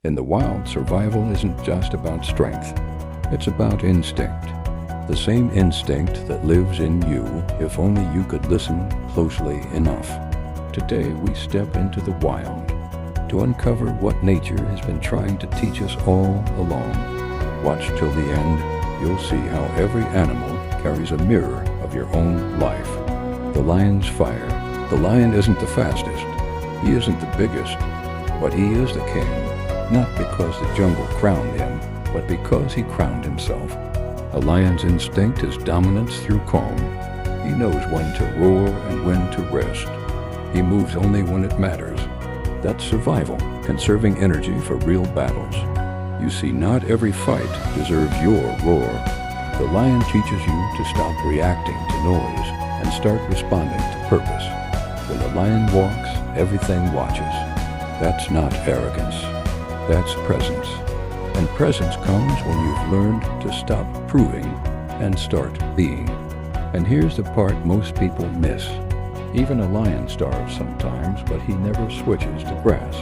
In the wild, survival isn't just about strength. It's about instinct. The same instinct that lives in you if only you could listen closely enough. Today we step into the wild to uncover what nature has been trying to teach us all along. Watch till the end. You'll see how every animal carries a mirror of your own life. The lion's fire. The lion isn't the fastest. He isn't the biggest. But he is the king. Not because the jungle crowned him, but because he crowned himself. A lion's instinct is dominance through calm. He knows when to roar and when to rest. He moves only when it matters. That's survival, conserving energy for real battles. You see, not every fight deserves your roar. The lion teaches you to stop reacting to noise and start responding to purpose. When the lion walks, everything watches. That's not arrogance. That's presence. And presence comes when you've learned to stop proving and start being. And here's the part most people miss. Even a lion starves sometimes, but he never switches to grass.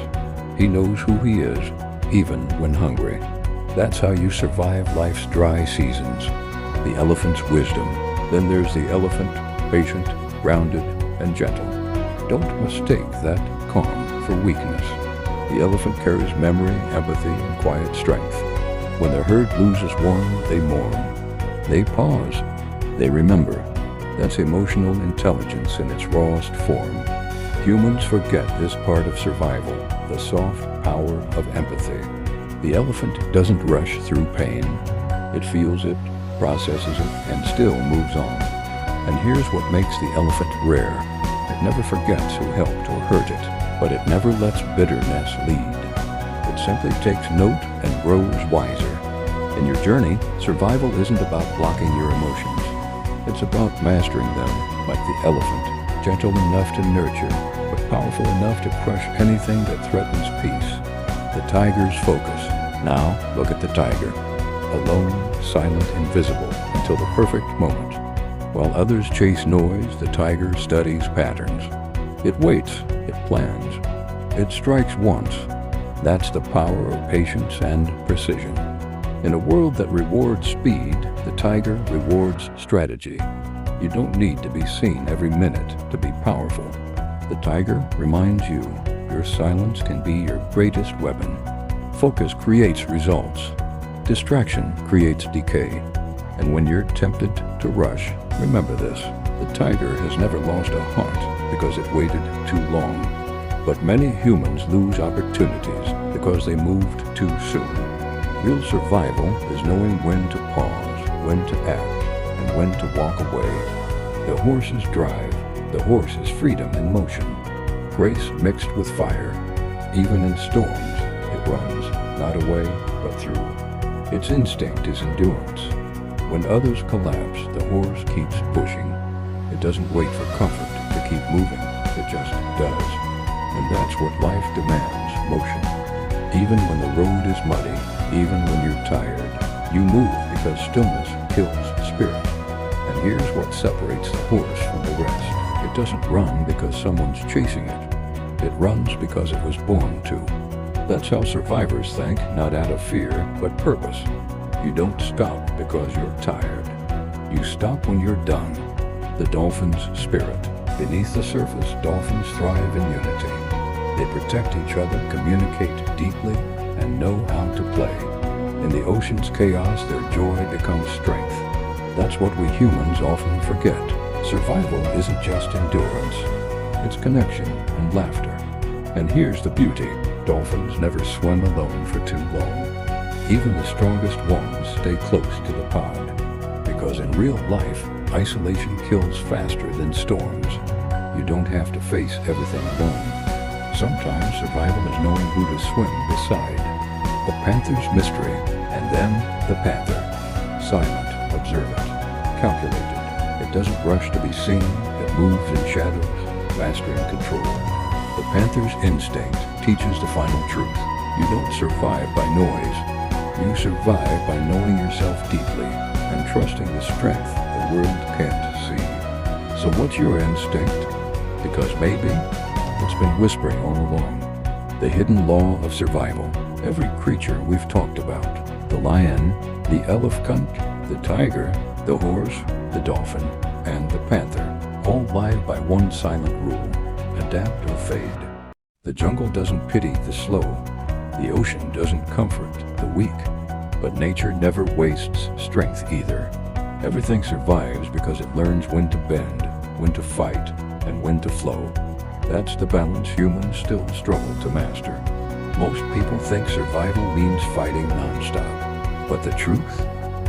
He knows who he is, even when hungry. That's how you survive life's dry seasons. The elephant's wisdom. Then there's the elephant, patient, grounded, and gentle. Don't mistake that calm for weakness. The elephant carries memory, empathy, and quiet strength. When the herd loses one, they mourn. They pause. They remember. That's emotional intelligence in its rawest form. Humans forget this part of survival, the soft power of empathy. The elephant doesn't rush through pain. It feels it, processes it, and still moves on. And here's what makes the elephant rare. It never forgets who helped or hurt it. But it never lets bitterness lead. It simply takes note and grows wiser. In your journey, survival isn't about blocking your emotions. It's about mastering them, like the elephant, gentle enough to nurture, but powerful enough to crush anything that threatens peace. The tiger's focus. Now, look at the tiger. Alone, silent, invisible, until the perfect moment. While others chase noise, the tiger studies patterns. It waits. It plans. It strikes once. That's the power of patience and precision. In a world that rewards speed, the tiger rewards strategy. You don't need to be seen every minute to be powerful. The tiger reminds you your silence can be your greatest weapon. Focus creates results. Distraction creates decay. And when you're tempted to rush, remember this. The tiger has never lost a hunt because it waited too long. But many humans lose opportunities because they moved too soon. Real survival is knowing when to pause, when to act, and when to walk away. The horses drive. The horse is freedom in motion. Grace mixed with fire. Even in storms, it runs, not away, but through. Its instinct is endurance. When others collapse, the horse keeps pushing. It doesn't wait for comfort to keep moving, it just does. And that's what life demands, motion. Even when the road is muddy, even when you're tired, you move because stillness kills spirit. And here's what separates the horse from the rest. It doesn't run because someone's chasing it. It runs because it was born to. That's how survivors think, not out of fear, but purpose. You don't stop because you're tired. You stop when you're done. The dolphin's spirit. Beneath the surface, dolphins thrive in unity. They protect each other, communicate deeply, and know how to play. In the ocean's chaos, their joy becomes strength. That's what we humans often forget. Survival isn't just endurance. It's connection and laughter. And here's the beauty. Dolphins never swim alone for too long. Even the strongest ones stay close to the pod. Because in real life, isolation kills faster than storms. You don't have to face everything alone. Sometimes survival is knowing who to swim beside. The panther's mystery, and then the panther. Silent, observant, calculated. It doesn't rush to be seen. It moves in shadows, mastering control. The panther's instinct teaches the final truth. You don't survive by noise. You survive by knowing yourself deeply and trusting the strength the world can't see. So what's your instinct? Because maybe it's been whispering all along. The hidden law of survival. Every creature we've talked about, the lion, the elephant, the tiger, the horse, the dolphin, and the panther, all live by one silent rule: adapt or fade. The jungle doesn't pity the slow. The ocean doesn't comfort the weak. But nature never wastes strength either. Everything survives because it learns when to bend, when to fight, and when to flow. That's the balance humans still struggle to master. Most people think survival means fighting nonstop. But the truth?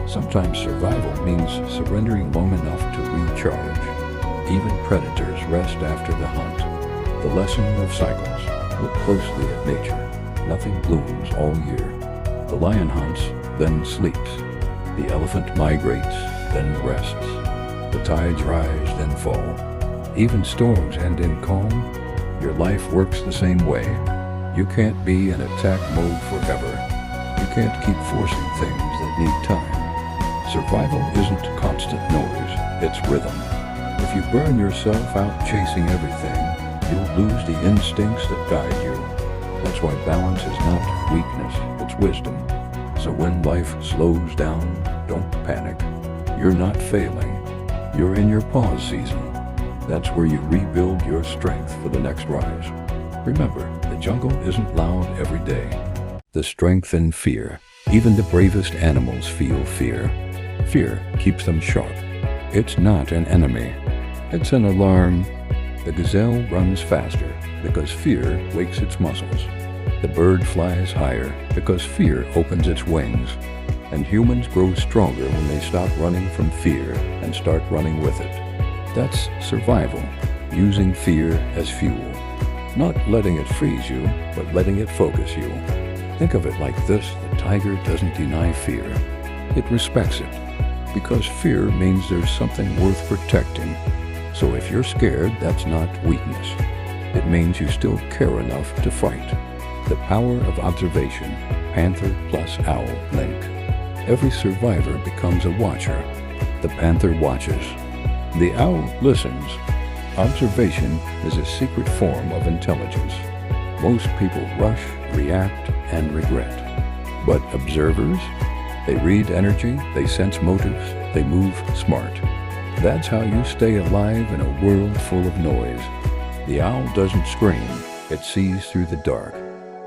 Sometimes survival means surrendering long enough to recharge. Even predators rest after the hunt. The lesson of cycles. Look closely at nature. Nothing blooms all year. The lion hunts, then sleeps. The elephant migrates, then rests. The tides rise, then fall. Even storms end in calm. Your life works the same way. You can't be in attack mode forever. You can't keep forcing things that need time. Survival isn't constant noise, it's rhythm. If you burn yourself out chasing everything, you'll lose the instincts that guide you. That's why balance is not weakness, it's wisdom. So when life slows down, don't panic. You're not failing. You're in your pause season. That's where you rebuild your strength for the next rise. Remember, the jungle isn't loud every day. The strength in fear. Even the bravest animals feel fear. Fear keeps them sharp. It's not an enemy. It's an alarm. The gazelle runs faster because fear wakes its muscles. The bird flies higher because fear opens its wings. And humans grow stronger when they stop running from fear and start running with it. That's survival, using fear as fuel. Not letting it freeze you, but letting it focus you. Think of it like this: the tiger doesn't deny fear. It respects it, because fear means there's something worth protecting. So if you're scared, that's not weakness. It means you still care enough to fight. The power of observation, panther plus owl link. Every survivor becomes a watcher. The panther watches. The owl listens. Observation is a secret form of intelligence. Most people rush, react, and regret. But observers? They read energy, they sense motives, they move smart. That's how you stay alive in a world full of noise. The owl doesn't scream, it sees through the dark.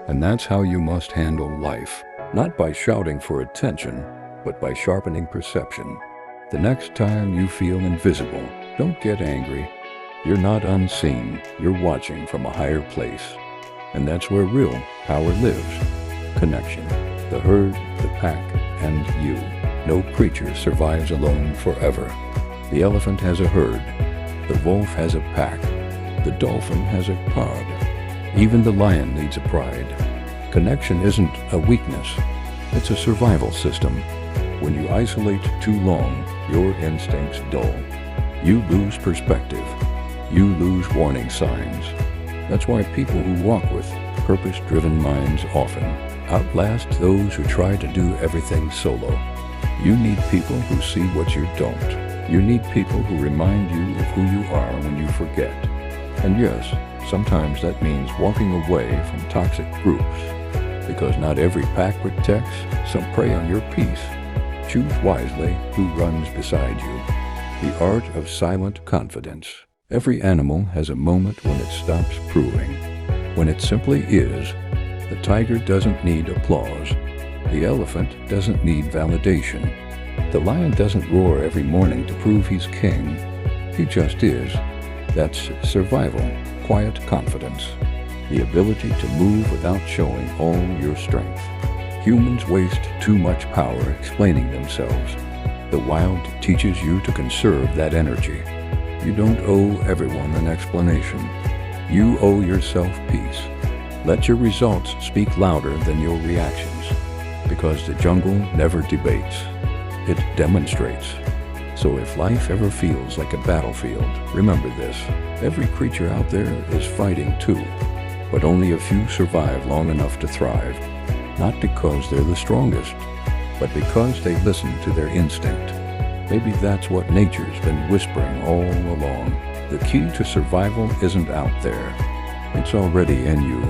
And that's how you must handle life. Not by shouting for attention, but by sharpening perception. The next time you feel invisible, don't get angry. You're not unseen, you're watching from a higher place. And that's where real power lives. Connection. The herd, the pack, and you. No creature survives alone forever. The elephant has a herd. The wolf has a pack. The dolphin has a pod. Even the lion needs a pride. Connection isn't a weakness. It's a survival system. When you isolate too long, your instincts dull. You lose perspective. You lose warning signs. That's why people who walk with purpose-driven minds often outlast those who try to do everything solo. You need people who see what you don't. You need people who remind you of who you are when you forget. And yes, sometimes that means walking away from toxic groups. Because not every pack protects, some prey on your peace. Choose wisely who runs beside you. The art of silent confidence. Every animal has a moment when it stops proving. When it simply is. The tiger doesn't need applause. The elephant doesn't need validation. The lion doesn't roar every morning to prove he's king. He just is. That's survival, quiet confidence. The ability to move without showing all your strength. Humans waste too much power explaining themselves. The wild teaches you to conserve that energy. You don't owe everyone an explanation. You owe yourself peace. Let your results speak louder than your reactions. Because the jungle never debates. It demonstrates. So if life ever feels like a battlefield, remember this. Every creature out there is fighting too. But only a few survive long enough to thrive. Not because they're the strongest, but because they listen to their instinct. Maybe that's what nature's been whispering all along. The key to survival isn't out there. It's already in you.